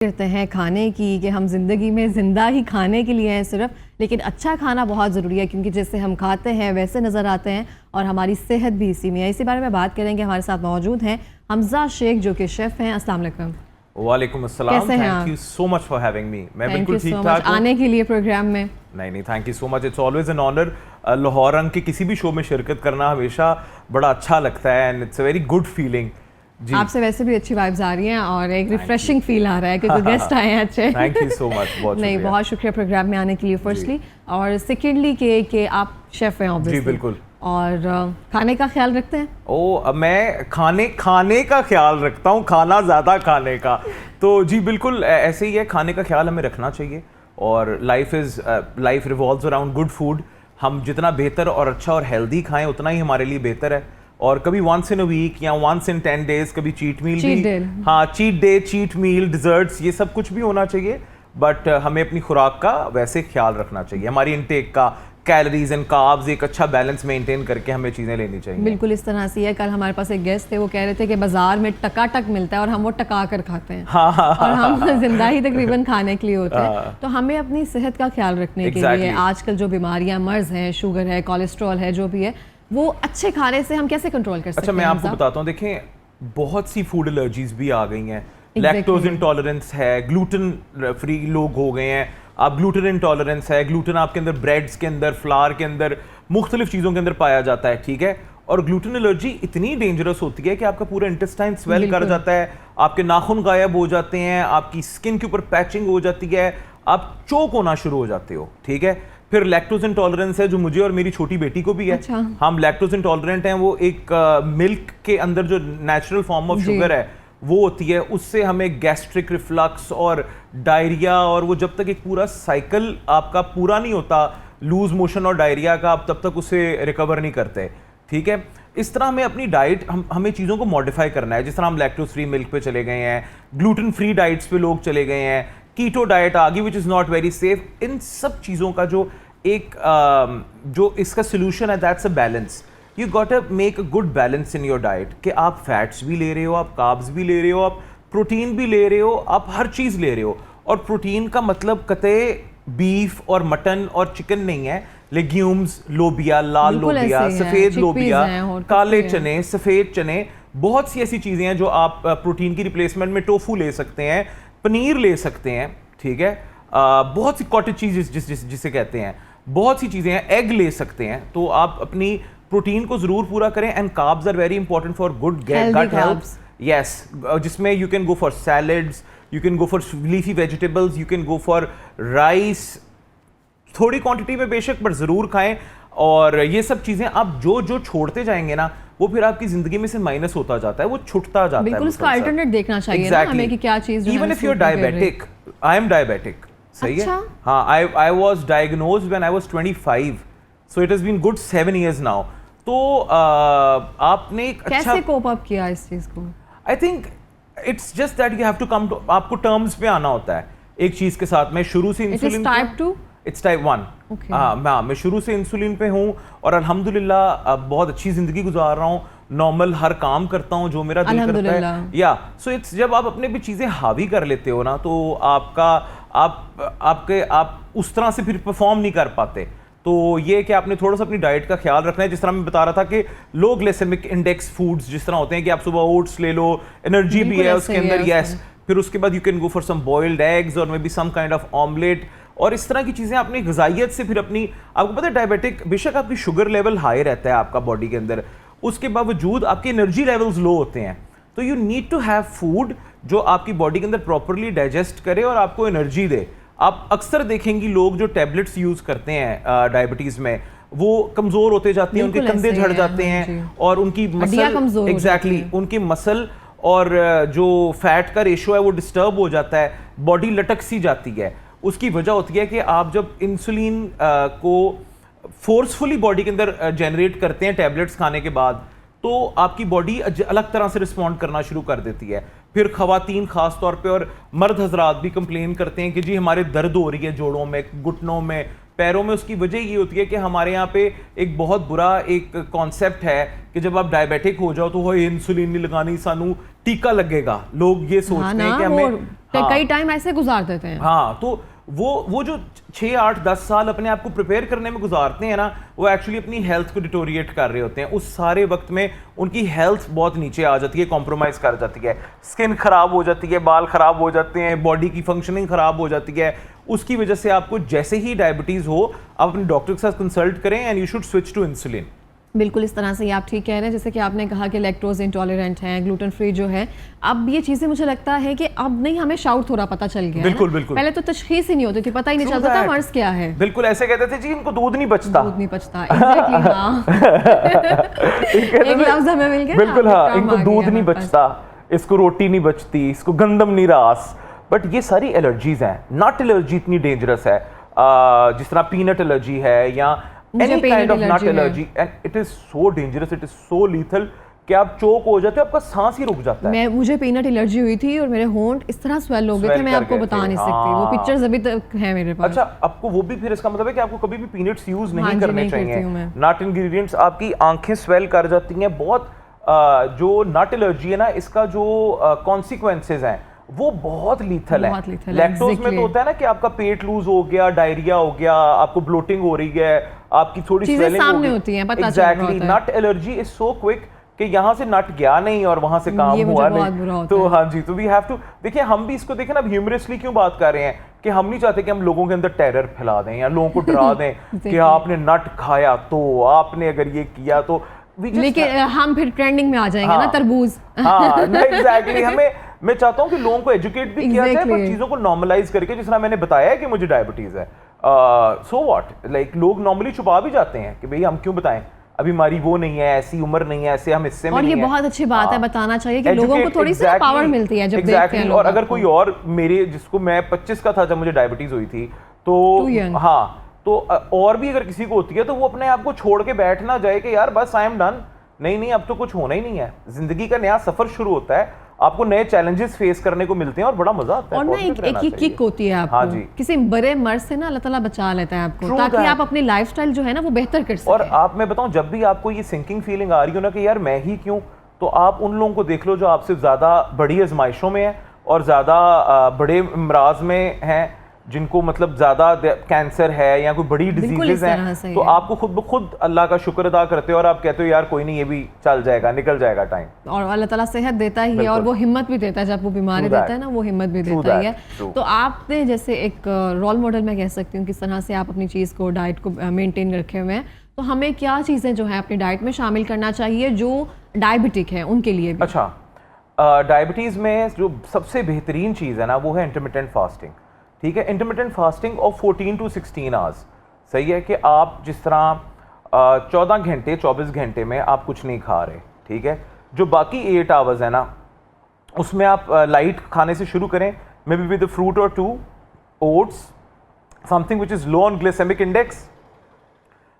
करते हैं खाने की कि हम ज़िंदगी में ज़िंदा ही खाने के लिए हैं सिर्फ, लेकिन अच्छा खाना बहुत ज़रूरी है क्योंकि जैसे हम खाते हैं वैसे नज़र आते हैं और हमारी सेहत भी इसी में है। इसी बारे में बात करेंगे। हमारे साथ मौजूद हैं हमजा शेख जो कि शेफ़ हैं। अस्सलाम वालेकुम। वालेकुम अस्सलाम। कैसे हैं आप? Thank you so much for having me. मैं बिल्कुल ठीक so ठाक हूं आने के लिए प्रोग्राम में। नहीं thank you so much. It's always an honour. Lahore रंग के किसी भी शो में शिरकत करना हमेशा बड़ा अच्छा लगता है and it's a very good feeling. आपसे वैसे भी अच्छी वाइब्स आ रही हैं और एक रिफ्रेशिंग फील आ रहा है क्योंकि गेस्ट आए हैं अच्छे। Thank you so much. बहुत शुक्रिया प्रोग्राम में आने के लिए फर्स्टली, और सेकेंडली कि आप शेफ हैं ऑब्वियसली। जी बिल्कुल। और खाने का ख्याल रखते हैं? मैं खाने का ख्याल रखता हूँ, खाना ज़्यादा खाने का। तो जी बिल्कुल ऐसे ही है, खाने का ख्याल हमें रखना चाहिए और life revolves around good food. हम जितना बेहतर और अच्छा और हेल्दी खाएं उतना ही हमारे लिए बेहतर है। और कभी वंस इन अ वीक या वंस इन 10 days कभी चीट मील भी, हाँ cheat day, cheat meal, desserts, ये सब कुछ भी होना चाहिए। बट हमें अपनी खुराक का वैसे ख्याल रखना चाहिए, हमारी इनटेक का, कैलोरीज एंड कार्ब्स एक अच्छा बैलेंस मेंटेन करके हमें चीज़ें लेनी चाहिए। बिल्कुल इस तरह से है। कल हमारे पास एक गेस्ट थे, वो कह रहे थे कि बाजार में टकाटक मिलता है और हम वो टका कर खाते हैं। और हम जिंदा ही तकरीबन खाने के लिए होते हैं। तो हमें अपनी सेहत का ख्याल रखने के लिए आजकल जो बीमारियां, मर्ज हैं, शुगर है, कोलेस्ट्रॉल है, जो भी है, वो अच्छे खाने से हम कैसे कंट्रोल कर सकते हैं? अच्छा मैं आपको बताता हूँ, देखें बहुत सी फूड एलर्जीज भी आ गई हैं। लैक्टोज इंटॉलरेंस है, ग्लूटेन फ्री लोग हो गए हैं। आप ग्लूटेन इंटॉलरेंस है, ग्लूटेन आपके अंदर ब्रेड्स के अंदर, फ्लावर के अंदर, मुख्तलिफ चीज़ों के अंदर पाया जाता है, ठीक है। और ग्लूटेन एलर्जी इतनी डेंजरस होती है कि आपका पूरा इंटेस्टाइन स्वेल कर जाता है, आपके नाखून गायब हो जाते हैं, आपकी स्किन के ऊपर पैचिंग हो जाती है, आप चोक होना शुरू हो जाते हो, ठीक है। फिर लैक्टोज इंटॉलरेंस है जो मुझे और मेरी छोटी बेटी को भी है। अच्छा। हम लैक्टोज इंटॉलरेंट हैं, वो एक मिल्क के अंदर जो नेचुरल फॉर्म ऑफ शुगर है वो होती है, उससे हमें गैस्ट्रिक रिफ्लक्स और डायरिया, और वो जब तक एक पूरा साइकिल आपका पूरा नहीं होता लूज मोशन और डायरिया का, आप तब तक उसे रिकवर नहीं करते, ठीक है। इस तरह हमें अपनी डाइट हमें चीज़ों को मॉडिफाई करना है। जिस तरह हम लैक्टोज फ्री मिल्क पे चले गए हैं, ग्लूटेन फ्री डाइट्स पे लोग चले गए हैं, कीटो डाइट आ गई which is not very safe. इन सब चीज़ों का जो इसका सोल्यूशन है, that's a balance. You got to make a good balance in your diet कि आप फैट्स भी ले रहे हो, आप कार्ब्स भी ले रहे हो, आप प्रोटीन भी ले रहे हो, आप हर चीज़ ले रहे हो। और प्रोटीन का मतलब कतई बीफ और मटन और चिकन नहीं है, लेग्यूम्स, लोबिया, लाल लोबिया, सफ़ेद लोबिया, काले चने, सफ़ेद चने, बहुत सी ऐसी चीज़ें हैं जो आप प्रोटीन की रिप्लेसमेंट में टोफू ले सकते हैं, पनीर ले सकते हैं, ठीक है। बहुत सी कॉटेज चीज़ जिसे कहते हैं, बहुत सी चीज़ें हैं, एग ले सकते हैं। तो आप अपनी प्रोटीन को ज़रूर पूरा करें। And carbs are very important for good gut health. Yes, जिसमें you can go for salads, you can go for leafy vegetables, you can go for rice, थोड़ी क्वांटिटी में बेशक बट ज़रूर खाएं। और ये सब चीज़ें आप जो छोड़ते जाएंगे ना, वो फिर आपकी जिंदगी में से माइनस होता जाता है, वो छुटता जाता है। बिल्कुल उसका अल्टरनेट देखना चाहिए ना हमें कि क्या चीज़। Even if you are diabetic, I am diabetic, सही है। हाँ, I was diagnosed when I was 25, so it has been good 7 years now. तो आपने एक कैसे कोप अप किया इस चीज को? I think it's just that you have to come to, आपको टर्म्स पे आना होता है एक चीज के साथ। मैं शुरू से इंसुलिन, टाइप 2, इट्स टाइप 1। हाँ, मैं शुरू से इंसुलिन पे हूँ और अल्हम्दुलिल्लाह बहुत अच्छी जिंदगी गुजार रहा हूँ, नॉर्मल हर काम करता हूँ जो मेरा दिल करता है। या सो इट्स जब आप अपने भी चीज़ें हावी कर लेते हो ना, तो आप उस तरह से फिर परफॉर्म नहीं कर पाते। तो ये कि आपने थोड़ा सा अपनी डाइट का ख्याल रखना है। जिस तरह मैं बता रहा था कि लो ग्लाइसेमिक इंडेक्स फूड्स जिस तरह होते हैं कि आप सुबह ओट्स ले लो, एनर्जी भी है उसके अंदर, यस। फिर उसके बाद you can go for some boiled eggs और maybe some kind of omelette, और इस तरह की चीज़ें अपनी ग़िज़ाइयत से फिर अपनी, आपको पता है डायबिटिक बेशक आपकी शुगर लेवल हाई रहता है आपका बॉडी के अंदर, उसके बावजूद आपके एनर्जी लेवल्स लो होते हैं। तो you need to have food जो आपकी बॉडी के अंदर प्रॉपरली डाइजेस्ट करे और आपको एनर्जी दे। आप अक्सर देखेंगी लोग जो टैबलेट्स यूज़ करते हैं डायबिटीज़ में, वो कमज़ोर होते जाते हैं, उनके कंधे झड़ जाते हैं और उनकी मसल, एग्जैक्टली उनकी मसल और जो फैट का रेशो है वो डिस्टर्ब हो जाता है, बॉडी लटक सी जाती है। उसकी वजह होती है कि आप जब इंसुलिन को फोर्सफुली बॉडी के अंदर जनरेट करते हैं टैबलेट्स खाने के बाद, तो आपकी बॉडी अलग तरह से रिस्पॉन्ड करना शुरू कर देती है। फिर खवातीन खास तौर पे और मर्द हजरात भी कंप्लेन करते हैं कि जी हमारे दर्द हो रही है जोड़ों में, घुटनों में, पैरों में। उसकी वजह ये होती है कि हमारे यहाँ पे एक बहुत बुरा एक कॉन्सेप्ट है कि जब आप डायबिटिक हो जाओ तो इंसुलिन नहीं लगानी, सानू टीका लगेगा। लोग ये सोचते हैं कि हमें कई टाइम ऐसे गुजार देते हैं। हाँ, तो वो जो 6, 8, 10 साल अपने आप को प्रिपेयर करने में गुजारते हैं ना, वो एक्चुअली अपनी हेल्थ को डिटोरिएट कर रहे होते हैं। उस सारे वक्त में उनकी हेल्थ बहुत नीचे आ जाती है, कॉम्प्रोमाइज कर जाती है, स्किन खराब हो जाती है, बाल खराब हो जाते हैं, बॉडी की फंक्शनिंग खराब हो जाती है। उसकी वजह से आपको जैसे ही डायबिटीज हो, आप अपने डॉक्टर के साथ कंसल्ट करें and you should switch to insulin. बिल्कुल इस तरह से ये आप ठीक कह रहे हैं। जैसे कि आपने कहा कि लैक्टोज इंटॉलरेंट हैं, ग्लूटेन फ्री जो है, अब ये चीज़ें मुझे लगता है कि अब नहीं, हमें शाउट थोड़ा पता चल गया। बिल्कुल बिल्कुल। पहले तो तशखीस ही नहीं होती थी, पता ही नहीं चलता था मर्ज क्या है। बिल्कुल, ऐसे कहते थे जी इनको दूध नहीं बचता, दूध नहीं बचता। एग्जैक्टली, हाँ। एक लफ्ज हमें मिल गया। बिल्कुल, हाँ, इनको दूध नहीं बचता, इसको रोटी नहीं बचती, इसको गंदम नहीं रास। बट ये सारी एलर्जीज हैं। नट एलर्जी इतनी डेंजरस है, जिस तरह पीनट एलर्जी है या any kind of nut allergy, and it is so dangerous, it is so lethal कि आप चोक हो जाते हो, आपका सांस ही रुक जाता है। मुझे पीनट एलर्जी हुई थी और मेरे होंठ इस तरह स्वेल हो गए थे, मैं आपको बता नहीं सकती। वो पिक्चर्स अभी तक है मेरे पास। अच्छा, आपको वो भी, फिर इसका मतलब है कि आपको कभी भी पीनट्स यूज नहीं करने चाहिए। नट इंग्रेडिएंट्स, आपकी आंखें स्वेल कर जाती हैं बहुत। जो नट एलर्जी है ना, इसका जो कॉन्सिक्वेंसेज हैं वो बहुत लीथल है। लैक्टोज में तो होता है ना कि आपका पेट लूज हो गया, डायरिया हो गया, आपको ब्लोटिंग हो रही है, आपकी थोड़ी स्वेलिंग सामने होती है, पता चल रहा होता है। नट एलर्जी इज सो क्विक कि यहाँ से नट गया नहीं और वहां से काम हुआ नहीं। तो हाँ जी, तो वी हैव टू, देखिए हम भी इसको देखें ना, ह्यूमरसली क्यों बात कर रहे हैं कि हम नहीं चाहते कि हम लोगों के अंदर टेरर फैला दें या लोगों को डरा दें कि आपने नट खाया तो, आपने अगर ये किया तो। लेकिन हम फिर ट्रेंडिंग में आ जाएंगे ना, तरबूज। हाँ, एग्जैक्टली। मैं चाहता हूँ कि लोगों को एजुकेट भी किया जाए, पर चीजों को नॉर्मलाइज करके, जिस तरह मैंने बताया है कि मुझे डायबिटीज है, सो व्हाट, लाइक लोग नॉर्मली छुपा भी जाते हैं कि भाई हम क्यों बताएं, अभी हमारी वो नहीं है, ऐसी उम्र नहीं है, ऐसे हम हिस्से में और नहीं ये बहुत अच्छी बात है, बताना चाहिए कि लोगों को थोड़ी सी पावर मिलती है जब देखते हैं लोग। और अगर कोई और मेरे, जिसको मैं 25 का था जब मुझे डायबिटीज हुई थी, तो हाँ, तो और भी अगर किसी को होती है तो वो अपने आप को छोड़ के बैठ ना जाए कि यार बस आई एम डन, नहीं अब तो कुछ होना ही नहीं है। जिंदगी का नया सफर शुरू होता है, आपको नए चैलेंजेस फेस करने को मिलते हैं और बड़ा मजा आता है। और ना एक किक होती है आपको। हाँ जी। किसी बड़े मर्ज से ना अल्लाह ताला बचा लेता है आपको, ताकि आप अपनी लाइफस्टाइल जो है ना वो बेहतर कर सकें। और आप, मैं बताऊं, जब भी आपको ये सिंकिंग फीलिंग आ रही हो ना कि यार मैं ही क्यों, तो आप उन लोगों को देख लो जो आपसे ज्यादा बड़ी आजमाइशों में है और ज्यादा बड़े इमराज में हैं, जिनको मतलब ज्यादा कैंसर है या कोई बड़ी डिजीजेस हैं, तो आपको खुद ब खुद अल्लाह का शुक्र अदा करते हो और आप कहते हो यार कोई नहीं, ये भी चल जाएगा, निकल जाएगा टाइम। और अल्लाह ताला सेहत देता ही है और वो हिम्मत भी देता है, जब वो बीमारी देता है ना, वो हिम्मत भी देता ही है। तो आपने जैसे एक रोल मॉडल मैं कह सकती हूँ किस तरह से आप अपनी चीज़ को, डाइट को मेंटेन रखे हुए हैं, तो हमें क्या चीज़ें जो है अपनी डाइट में शामिल करना चाहिए जो डायबिटिक है उनके लिए भी? अच्छा, डायबिटीज़ में जो सबसे बेहतरीन चीज़ है ना, वो है इंटरमिटेंट फास्टिंग। ठीक है, intermittent fasting of 14 to 16 hours. सही है कि आप जिस तरह 14 घंटे 24 घंटे में आप कुछ नहीं खा रहे, ठीक है, जो बाकी 8 आवर्स है ना, उसमें आप लाइट खाने से शुरू करें, मे बी विद फ्रूट और 2 oats, something which is low on glycemic index,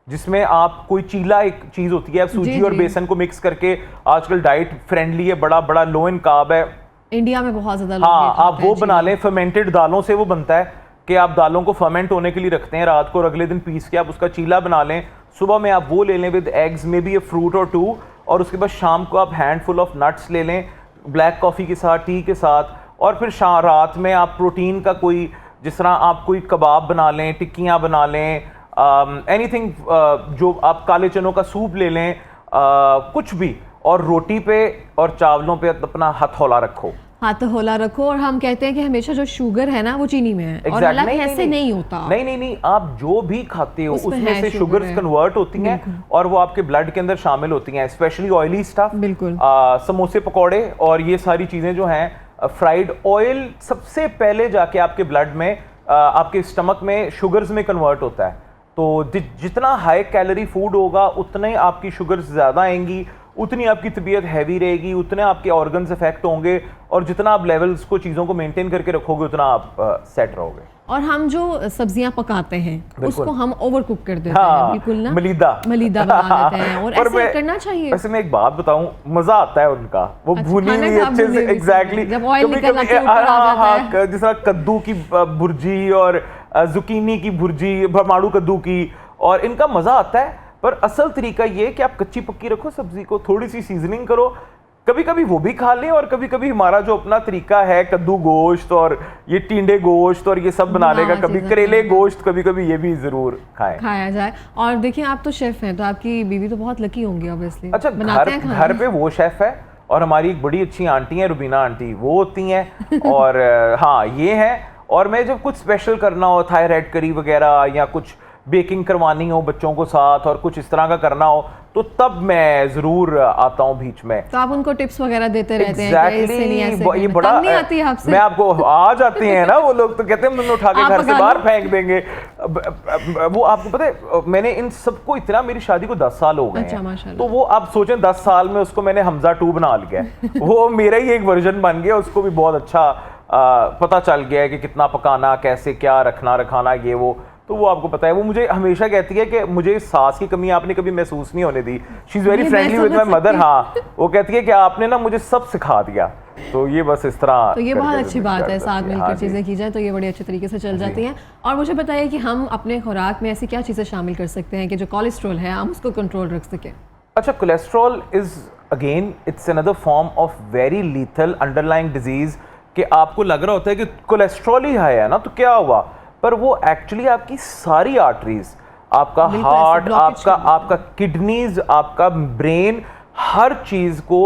जिसमें आप कोई चीला, एक चीज़ होती है, सूजी और बेसन को मिक्स करके, आजकल डाइट फ्रेंडली है, बड़ा लो इन कार्ब है, इंडिया में बहुत ज्यादा। हाँ, आप वो बना लें, फर्मेंटेड दालों से वो बनता है कि आप दालों को फर्मेंट होने के लिए रखते हैं रात को और अगले दिन पीस के आप उसका चीला बना लें, सुबह में आप वो ले लें विद एग्स में भी, फ्रूट और 2, और उसके बाद शाम को आप हैंडफुल ऑफ नट्स ले लें ब्लैक कॉफ़ी के साथ, टी के साथ, और फिर रात में आप प्रोटीन का कोई, जिस तरह आप कोई कबाब बना लें, टिक्कियाँ बना लें, एनीथिंग, जो आप काले चनों का सूप ले लें, कुछ भी, और रोटी पे और चावलों पे अपना हथौला रखो, हाथ होला रखो। और हम कहते हैं कि हमेशा जो शुगर है ना वो चीनी में है, और अलग ऐसे नहीं होता। नहीं, आप जो भी खाते हो उसमें से शुगर्स कन्वर्ट होती हैं और वो आपके ब्लड के अंदर शामिल होती हैं, स्पेशली ऑयली स्टफ, बिल्कुल, समोसे, पकौड़े और ये सारी चीजें जो हैं, फ्राइड ऑयल सबसे पहले जाके आपके ब्लड में, आपके स्टमक में शुगर्स में कन्वर्ट होता है। तो जितना हाई कैलोरी फूड होगा उतने आपकी शुगर्स ज्यादा आएंगी, उतनी आपकी तबीयत हैवी रहेगी, उतने आपके ऑर्गन्स इफेक्ट होंगे, और जितना आप लेवल्स को, चीज़ों को मेंटेन करके रखोगे, उतना आप सेट रहोगे। और हम जो सब्जियां पकाते हैं उसको हम ओवर कुक कर देते हैं, बिल्कुल ना, मलीदा बना देते हैं, और ऐसे करना चाहिए। वैसे मैं एक बात बताऊं, मजा आता है उनका, वो भुनी हुई अच्छे से, एग्जैक्टली, जिस तरह कद्दू की भुर्जी और जुकीनी की भुर्जी, भरमाड़ू कद्दू की, और इनका मजा आता है। पर असल तरीका ये कि आप कच्ची पक्की रखो सब्जी को, थोड़ी सी सीजनिंग करो, कभी कभी वो भी खा लें और कभी कभी हमारा जो अपना तरीका है कद्दू गोश्त और ये टिंडे गोश्त और ये सब बनाने का, कभी करेले गोश्त, कभी कभी ये भी जरूर खाया जाए। और देखिए आप तो शेफ हैं, तो आपकी बीवी तो बहुत लकी होंगी ऑब्वियसली। अच्छा, घर पे वो शेफ है और हमारी एक बड़ी अच्छी आंटी है रुबीना आंटी, वो होती हैं और हाँ ये है। और मैं जब कुछ स्पेशल करना हो, थायराइड करी वगैरह या कुछ बेकिंग करवानी हो बच्चों को साथ और कुछ इस तरह का करना हो, तो तब मैं जरूर आता हूँ बीच में। तो आप उनको टिप्स वगैरह देते रहते हैं? ये बड़ा नहीं आती है आपसे? मैं आपको आ जाते हैं ना वो लोग, तो कहते हैं तुमने उठा के घर से बाहर फेंक देंगे। वो आपको पता है मैंने इन सबको इतना, मेरी शादी को 10 साल हो गए हैं, तो वो आप सोचें 10 साल में उसको मैंने हमजा 2 बना लिया। वो मेरा ही एक वर्जन बन गया, उसको भी बहुत अच्छा पता चल गया है कि कितना पकाना, कैसे क्या रखाना ये वो। तो वो आपको पता है, वो मुझे हमेशा कहती है कि मुझे सास की कमी आपने कभी महसूस नहीं होने दी। She is very friendly with my mother. हाँ, वो कहती है कि आपने ना मुझे सब सिखा दिया। तो ये बस इस तरह, तो ये बहुत अच्छी बात है, साथ मिलकर चीज़ें की जाए तो ये बड़ी अच्छे तरीके से चल जाती हैं। और मुझे बताइए कि हम अपने खुराक में ऐसी क्या चीज़ें शामिल कर सकते हैं कि जो कोलेस्ट्रॉल है हम उसको कंट्रोल रख सकें? अच्छा, cholesterol is again it's another form of very lethal underlying disease. कि आपको लग रहा होता है कि कोलेस्ट्रॉल ही है ना, तो क्या हुआ, पर वो एक्चुअली आपकी सारी आर्टरीज, आपका हार्ट, आपका किडनीज, आपका ब्रेन, हर चीज को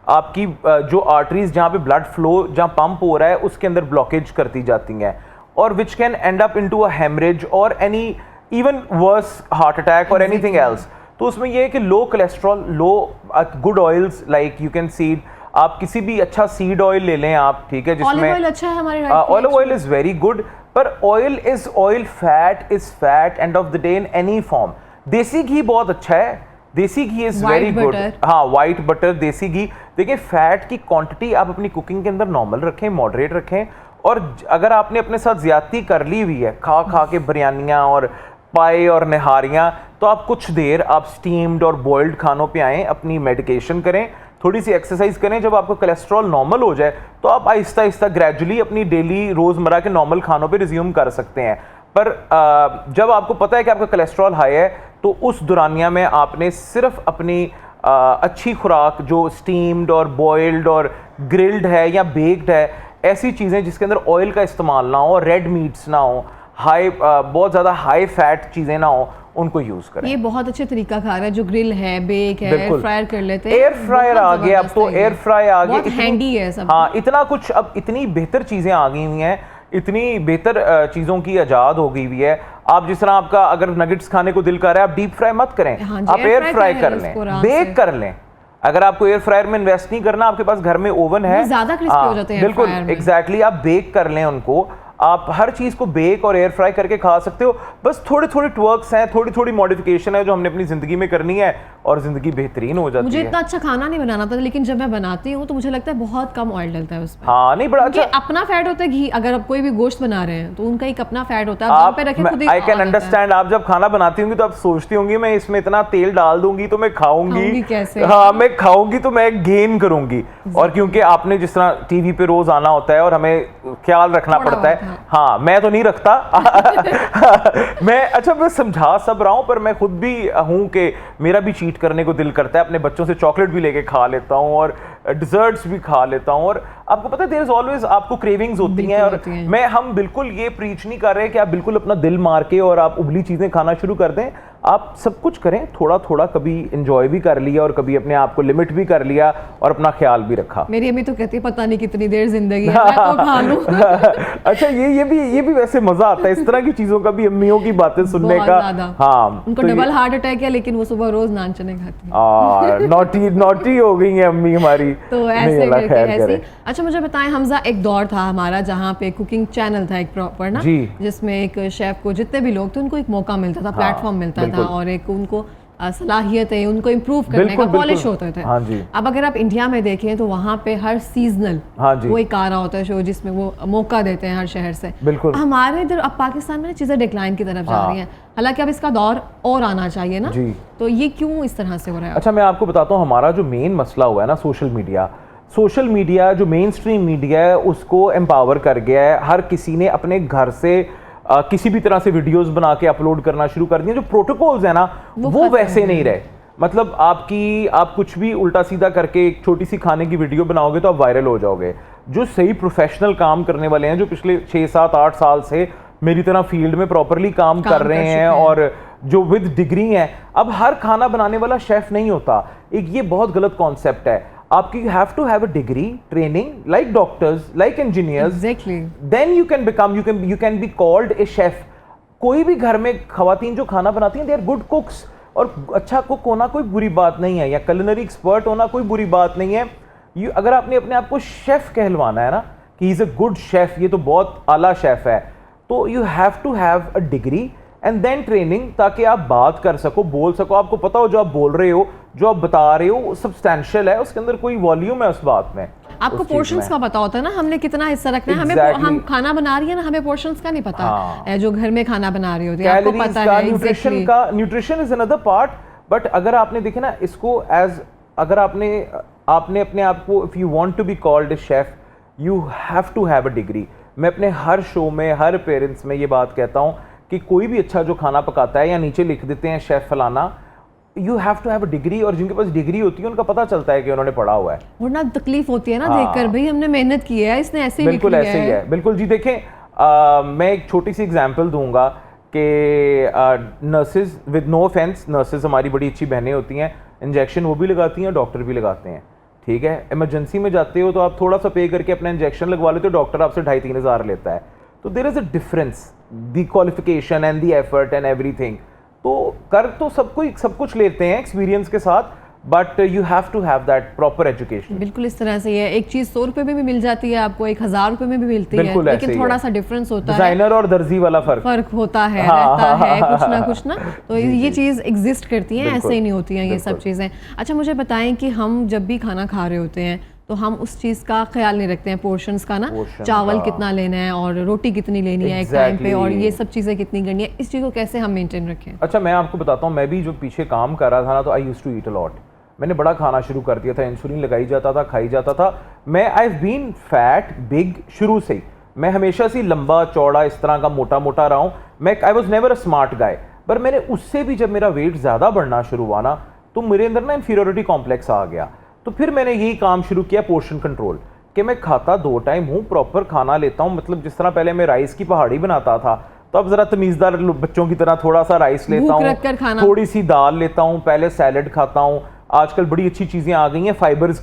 आपकी जो आर्टरीज जहाँ पे ब्लड फ्लो जहाँ पंप हो रहा है उसके अंदर ब्लॉकेज करती जाती हैं, और which can end up into a haemorrhage और any even worse heart attack और एनीथिंग एल्स। तो उसमें ये है कि low cholesterol, low good oils like you can seed, आप किसी भी अच्छा सीड ऑयल ले लें आप, ठीक है, जिसमें ऑलिव ऑयल अच्छा है हमारे, olive oil is very good, पर oil is oil, fat is fat end of the day in any form. देसी घी बहुत अच्छा है, देसी घी इज वेरी गुड। हाँ, व्हाइट बटर, देसी घी। देखिए फैट की क्वांटिटी आप अपनी कुकिंग के अंदर नॉर्मल रखें, मॉडरेट रखें। और अगर आपने अपने साथ ज्यादती कर ली हुई है खा के बिरयानियाँ और पाए और निहारियाँ, तो आप कुछ देर आप स्टीम्ड और बॉइल्ड खानों पे आएँ, अपनी मेडिकेशन करें, थोड़ी सी एक्सरसाइज करें। जब आपका कोलेस्ट्रॉल नॉर्मल हो जाए तो आप आहिस्ता आहिस्ता ग्रेजुअली अपनी डेली रोज़मर्रा के नॉर्मल खानों पे रिज्यूम कर सकते हैं। पर जब आपको पता है कि आपका कोलेस्ट्रॉल हाई है, तो उस दौरानिया में आपने सिर्फ अपनी अच्छी खुराक जो स्टीम्ड और बॉइल्ड और ग्रिल्ड है या बेक्ड है, ऐसी चीज़ें जिसके अंदर ऑयल का इस्तेमाल ना हो, रेड मीट्स ना हो, बहुत ज़्यादा हाई फैट चीज़ें ना हो, उनको यूज करें। ये बहुत अच्छे तरीका खा रहा है, जो ग्रिल है, बेक है, एयर फ्रायर कर लेते हैं। एयर फ्रायर आ गया, अब तो एयर फ्राई आ गया, हैंडी है सब। हाँ, इतना कुछ, अब इतनी बेहतर चीजें आ गई हुई हैं, इतनी बेहतर चीजों की इजाद हो गई हुई है। आप जिस तरह आपका अगर नगेट्स खाने को दिल कर रहा है, आप डीप फ्राई मत करें, आप एयर फ्राई कर लें, बेक कर लें। अगर आपको एयर फ्रायर में इन्वेस्ट नहीं करना, आपके पास घर में ओवन है, ज्यादा क्रिस्पी हो जाते हैं। बिल्कुल एग्जैक्टली, आप बेक कर लें उनको। आप हर चीज को बेक और एयर फ्राई करके खा सकते हो। बस थोड़ी थोड़ी ट्वर्क्स हैं, थोड़ी थोड़ी मॉडिफिकेशन है जो हमने अपनी जिंदगी में करनी है, और जिंदगी बेहतरीन हो जाती है। मुझे इतना अच्छा खाना नहीं बनाना था, लेकिन जब मैं बनाती हूँ तो मुझे लगता है बहुत कम ऑयल डलता है उसमें। हाँ, नहीं, बड़ा अच्छा अपना फैट होता है घी। अगर आप कोई भी गोश्त बना रहे हैं तो उनका एक अपना फैट होता है, आई कैन अंडरस्टैंड। आप जब खाना बनाती होंगी तो आप सोचती होंगी मैं इसमें इतना तेल डाल दूंगी तो मैं खाऊंगी कैसे। हाँ, मैं खाऊंगी तो मैं गेन करूंगी। और क्योंकि आपने जिस तरह टीवी पे रोज आना होता है और हमें ख्याल रखना पड़ता है। हाँ, मैं तो नहीं रखता मैं समझा सब रहा हूं, पर मैं खुद भी हूं कि मेरा भी चीट करने को दिल करता है। अपने बच्चों से चॉकलेट भी लेके खा लेता हूं और डिजर्ट्स भी खा लेता हूं, और आपको पता है देयर इज ऑलवेज आपको क्रेविंग्स होती हैं। और हम बिल्कुल ये प्रीच नहीं कर रहे कि आप बिल्कुल अपना दिल मार के और आप उबली चीजें खाना शुरू कर दें। आप सब कुछ करें, थोड़ा थोड़ा, कभी एंजॉय भी कर लिया और कभी अपने आप को लिमिट भी कर लिया और अपना ख्याल भी रखा। मेरी अम्मी तो कहती है पता नहीं कितनी देर जिंदगी है, मैं तो खा लूं। अच्छा, ये भी वैसे मजा आता है इस तरह की चीजों का भी, अम्मियों की बातें सुनने का। हाँ, उनको डबल हार्ट अटैक है, लेकिन वो सुबह रोज नान चने खाती है। नॉटी हो गई है अम्मी हमारी, तो ऐसे करके ऐसी। अच्छा, मुझे बताएं हमजा, एक दौर था हमारा जहाँ पे कुकिंग चैनल था एक प्रॉपर ना, जिसमें एक शेफ को, जितने भी लोग थे उनको एक मौका मिलता था, प्लेटफॉर्म मिलता था, और एक उनको सलाहियत है उनको इम्प्रूव करने का, पॉलिश होते थे। हाँ जी। अब अगर आप इंडिया में देखें तो वहाँ पे हर सीजनल वो एक आ रहा होता है शो, जिसमें वो मौका देते हैं हर शहर से। बिल्कुल। हमारे इधर अब पाकिस्तान में चीजें डिक्लाइन की तरफ जा रही हैं, हालांकि अब इसका दौर और आना चाहिए ना जी। तो ये क्यों इस तरह से हो रहा है? अच्छा, मैं आपको बताता हूँ, हमारा जो मेन मसला हुआ है ना, सोशल मीडिया जो मेन स्ट्रीम मीडिया है उसको एम्पावर कर गया है। हर किसी ने अपने घर से किसी भी तरह से वीडियोस बना के अपलोड करना शुरू कर दिए। जो प्रोटोकॉल्स है ना वो वैसे नहीं रहे। मतलब आप कुछ भी उल्टा सीधा करके एक छोटी सी खाने की वीडियो बनाओगे तो आप वायरल हो जाओगे। जो सही प्रोफेशनल काम करने वाले हैं, जो पिछले 6, 7, 8 साल से मेरी तरह फील्ड में प्रॉपरली काम कर रहे हैं और जो विद डिग्री हैं, अब हर खाना बनाने वाला शेफ नहीं होता। एक ये बहुत गलत कॉन्सेप्ट है। आपकी you have to have a degree, training, like doctors, like engineers. Exactly. Then you can become, you can be called a chef. कोई भी घर में खवातीन जो खाना बनाती हैं, they are good cooks. और अच्छा कुक होना कोई बुरी बात नहीं है, या culinary expert होना कोई बुरी बात नहीं है। अगर आपने अपने आप को शेफ कहलवाना है ना कि he is a good chef, ये तो बहुत आला शेफ है, तो you have to have a degree and then training, ताकि आप बात कर सको, बोल सको, आपको पता हो जो आप बोल रहे हो, जो आप बता रहे हो सब्सटैंशियल है, उसके अंदर कोई वॉल्यूम है उस बात में। आपको पोर्शंस का पता होता है ना, हमने कितना हिस्सा रखना है। Exactly. हम खाना बना रही है ना, हमें पोर्शंस का नहीं पता। हाँ। जो घर में खाना बना रही होती है, आपको पता है न्यूट्रिशन का। Nutrition is another part, but अगर आपने देखे ना इसको एज, अगर आपने अपने आप को, if you want to be called a chef, you have to have a degree. मैं अपने हर शो में, हर पेरेंट्स में ये बात कहता हूँ कि कोई भी अच्छा जो खाना पकाता है, या नीचे लिख देते हैं शेफ फलाना, you have to have a degree. और जिनके पास डिग्री होती है उनका पता चलता है कि उन्होंने पढ़ा हुआ है, वरना तकलीफ होती है ना देखकर, भाई हमने मेहनत की है, इसने ऐसे ही बिल्कुल ऐसे ही है। बिल्कुल जी। देखें, मैं एक छोटी सी एग्जांपल दूंगा कि nurses, with no offence, nurses हमारी बड़ी अच्छी बहनें होती हैं, इंजेक्शन वो भी लगाती हैं, डॉक्टर भी लगाते हैं, ठीक है। इमरजेंसी में जाते हो तो आप थोड़ा सा पे करके अपना इंजेक्शन लगवा लेते हो, डॉक्टर आपसे 2,500-3 हज़ार लेता है। तो there is a difference, the qualification and the effort and everything. तो कर तो सब कुछ लेते हैं एक्सपीरियंस के साथ, but you have to have that proper education. बिल्कुल इस तरह से है। एक चीज 100 रुपए में भी मिल जाती है आपको, 1,000 रुपए में भी मिलती है, लेकिन थोड़ा सा डिफरेंस होता है, डिजाइनर और दर्जी वाला फर्क होता है, रहता है कुछ ना। तो ये चीज एग्जिस्ट करती है, ऐसे ही नहीं होती हैं ये सब चीजें। अच्छा मुझे बताएं कि हम जब भी खाना खा रहे होते हैं तो हम उस चीज़ का ख्याल नहीं रखते हैं, पोर्शंस का ना, चावल कितना लेना है और रोटी कितनी लेनी है एक टाइम पे, और ये सब चीज़ें कितनी करनी है, इस चीज़ को कैसे हम मेंटेन रखें? अच्छा मैं आपको बताता हूँ, मैं भी जो पीछे काम कर रहा था ना, तो I used to eat a lot. मैंने बड़ा खाना शुरू कर दिया था, इंसुलिन लगाई जाता था, खाई जाता था। मैं I have been fat big शुरू से ही, मैं हमेशा से लंबा चौड़ा इस तरह का मोटा मोटा रहा हूँ। मैं I was never a smart guy, पर मैंने उससे भी जब मेरा वेट ज़्यादा बढ़ना शुरू हुआ ना, तो मेरे अंदर ना इंफीरियोरिटी कॉम्प्लेक्स आ गया। तो फिर मैंने यही काम शुरू किया, पोर्शन कंट्रोल, कि मैं खाता 2 टाइम हूँ, प्रॉपर खाना लेता हूँ। मतलब जिस तरह पहले मैं राइस की पहाड़ी बनाता था, तो अब ज़रा तमीज़दार बच्चों की तरह थोड़ा सा राइस लेता हूँ, थोड़ी सी दाल लेता हूँ, पहले सैलड खाता हूँ। आजकल बड़ी अच्छी चीज़ें आ गई हैं, फाइबर्स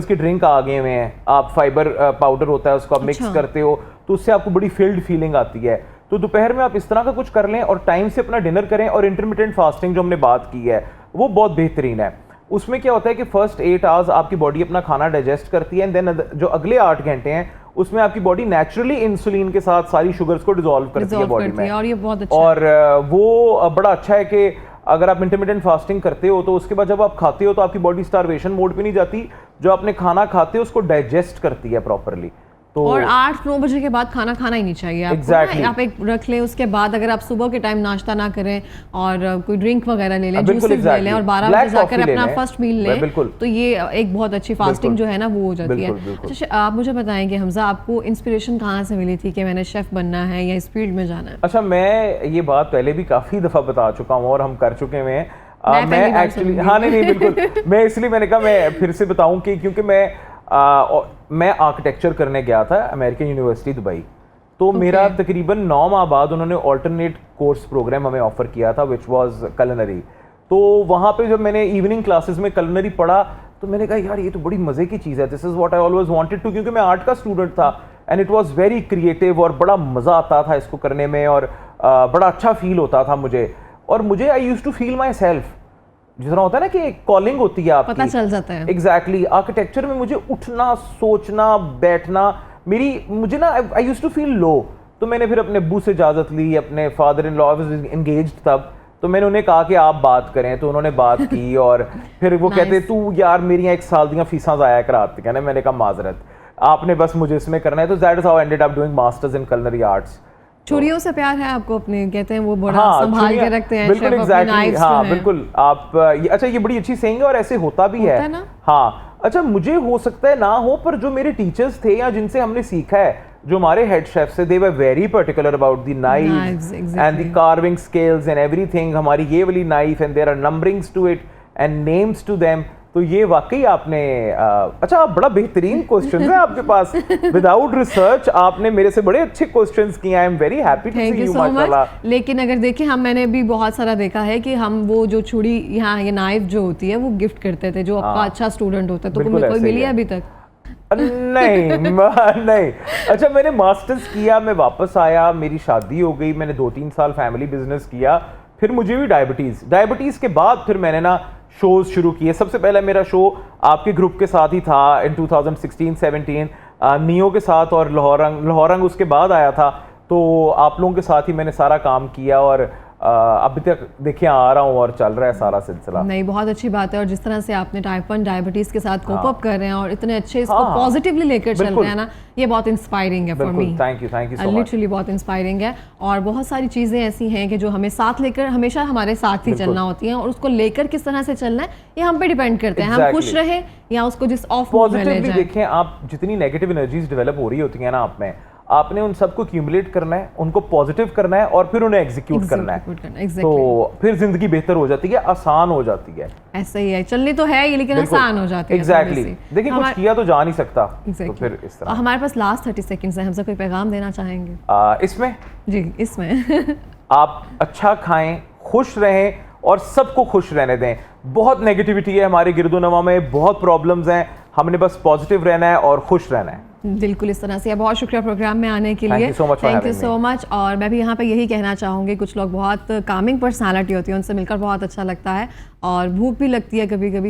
की ड्रिंक आ गए हुए हैं। आप फाइबर पाउडर होता है, उसको आप मिक्स करते हो, तो उससे आपको बड़ी फिल्ड फीलिंग आती है। तो दोपहर में आप इस तरह का कुछ कर लें और टाइम से अपना डिनर करें। और इंटरमिटेंट फास्टिंग जो हमने बात की है, वो बहुत बेहतरीन है। उसमें क्या होता है कि फर्स्ट 8 आवर्स आपकी बॉडी अपना खाना डाइजेस्ट करती है, एंड देन जो अगले 8 घंटे हैं उसमें आपकी बॉडी नेचुरली इंसुलिन के साथ सारी शुगर्स को डिसॉल्व करती है बॉडी में। और ये बहुत अच्छा और वो बड़ा अच्छा है कि अगर आप इंटरमिटेंट फास्टिंग करते हो तो उसके बाद जब आप खाते हो तो आपकी बॉडी स्टारवेशन मोड पे नहीं जाती, जो आपने खाना खाते हो उसको डाइजेस्ट करती है प्रॉपरली। तो और 8-9 बजे के बाद खाना खाना ही नहीं चाहिए आपको। exactly. आप एक रख लें, उसके बाद अगर आप सुबह के टाइम नाश्ता ना करें और कोई ड्रिंक वगैरह ले लें, जूसेस ले लें, और 12 बजे जाकर अपना फर्स्ट मील लें, तो ये एक बहुत अच्छी फास्टिंग जो है ना वो हो जाती है। अच्छा आप मुझे बताएं कि हमजा, आपको इंस्पिरेशन कहाँ से मिली थी कि मैंने शेफ बनना है या इस फील्ड में जाना है? अच्छा मैं ये बात पहले भी काफ़ी दफ़ा बता चुका हूँ और हम कर चुके हुए हैं। मैं एक्चुअली नहीं बिल्कुल मैं इसलिए मैंने कहा मैं फिर से बताऊँ कि क्योंकि मैं आर्किटेक्चर करने गया था अमेरिकन यूनिवर्सिटी दुबई। तो मेरा तकरीबन 9 माह बाद उन्होंने ऑल्टरनेट कोर्स प्रोग्राम हमें ऑफर किया था, विच वाज culinary। तो वहाँ पे जब मैंने इवनिंग क्लासेस में culinary पढ़ा तो मैंने कहा यार ये तो बड़ी मज़े की चीज़ है, this is what I always wanted to, क्योंकि मैं आर्ट का स्टूडेंट था and it was very creative और बड़ा मज़ा आता था इसको करने में और बड़ा अच्छा फील होता था मुझे। और मुझे I used to feel myself, जिस तरह होता है ना कि एक कॉलिंग होती है आपकी, पता चल जाता है। एग्जैक्टली आर्किटेक्चर में मुझे उठना, सोचना, बैठना, मुझे ना I used to feel low. तो मैंने फिर अपने अब्बू से इजाज़त ली, अपने father in law, I was engaged तब, तो मैंने उन्हें कहा कि आप बात करें, तो उन्होंने बात की और फिर वो कहते तू यार मेरी 1 साल दियाँ फीसां ज़ाया कराती कहने। मैंने कहा माजरत, आपने बस मुझे इसमें करना है। तो that is how I ended up doing masters in culinary arts. छुरियों से प्यार है आपको अपने, कहते हैं वो बड़ा संभाल के रखते हैं। बिल्कुल एग्जैक्टली, हाँ बिल्कुल आप अच्छा ये बड़ी अच्छी सेइंग है और ऐसे होता भी है ना। हाँ अच्छा मुझे हो सकता है ना हो, पर जो मेरे टीचर्स थे या जिनसे हमने सीखा है जो हमारे हेड शेफ्स थे, they were very particular about the knives and the carving scales and everything. हमारी ये वाली knife and there are numberings to it and names to them. तो ये वाकई आपने अच्छा, बड़ा बेहतरीन क्वेश्चन है आपके पास। विदाउट रिसर्च आपने मेरे से बड़े अच्छे क्वेश्चंस किए। I am very happy to see you माशाल्लाह। लेकिन अगर देखिए, मैंने भी बहुत सारा देखा है कि हम वो जो छुरी यहाँ ये नाइफ जो होती है वो गिफ्ट करते थे जो आपका अच्छा स्टूडेंट होता है। तो कोई मिली है अभी तक? नहीं। अच्छा, मैंने मास्टर्स किया, मैं वापस आया, मेरी शादी हो गई, मैंने 2-3 साल फैमिली बिजनेस किया, फिर मुझे भी डायबिटीज के बाद फिर मैंने ना शोज शुरू किए। सबसे पहले मेरा शो आपके ग्रुप के साथ ही था इन 2016-17 नियो के साथ, और लाहौरंग उसके बाद आया था। तो आप लोगों के साथ ही मैंने सारा काम किया और अभी तक देखिए आ रहा हूँ और चल रहा है सारा सिलसिला। नहीं, बहुत अच्छी बात है। और जिस तरह से आपने टाइप 1 डायबिटीज के साथ कोप अप कर रहे हैं और इतने अच्छे इसको पॉजिटिवली लेकर चल रहे हैं ना, ये बहुत इंस्पायरिंग है for me. Thank you so much. Literally बहुत इंस्पायरिंग है। और बहुत सारी चीजें ऐसी हैं कि जो हमें साथ लेकर हमेशा हमारे साथ ही चलना होती हैं, और उसको लेकर किस तरह से चलना है ये हम पे डिपेंड करते हैं। हम खुश रहें या उसको जिस ऑफ मोड में ले जाएं। देखें, आप जितनी नेगेटिव एनर्जीज डेवलप हो रही होती हैं ना आप में, आपने उन सबको एक्यूमुलेट करना है, उनको पॉजिटिव करना है और फिर उन्हें एग्जीक्यूट करना है। तो फिर जिंदगी बेहतर हो जाती है, आसान हो जाती है। ऐसा ही है, चलनी तो है ये लेकिन आसान हो जाती है। एग्जैक्टली। देखिए, कुछ किया तो जा नहीं सकता। तो फिर इस तरह हमारे पास लास्ट 30 सेकंड्स है, हमसे कोई पैगाम देना चाहेंगे? इसमें जी, इसमें आप अच्छा खाएं, खुश रहें और सबको खुश रहने दें। बहुत नेगेटिविटी है हमारे गिरदोनवा में, बहुत प्रॉब्लम्स हैं, हमने बस पॉजिटिव रहना है और खुश रहना है। बिल्कुल इस तरह से। बहुत शुक्रिया प्रोग्राम में आने के लिए। Thank you so much. और मैं भी यहाँ पे यही कहना चाहूँगी, कुछ लोग बहुत कामिंग पर्सनालिटी होती है, उनसे मिलकर बहुत अच्छा लगता है और भूख भी लगती है कभी कभी।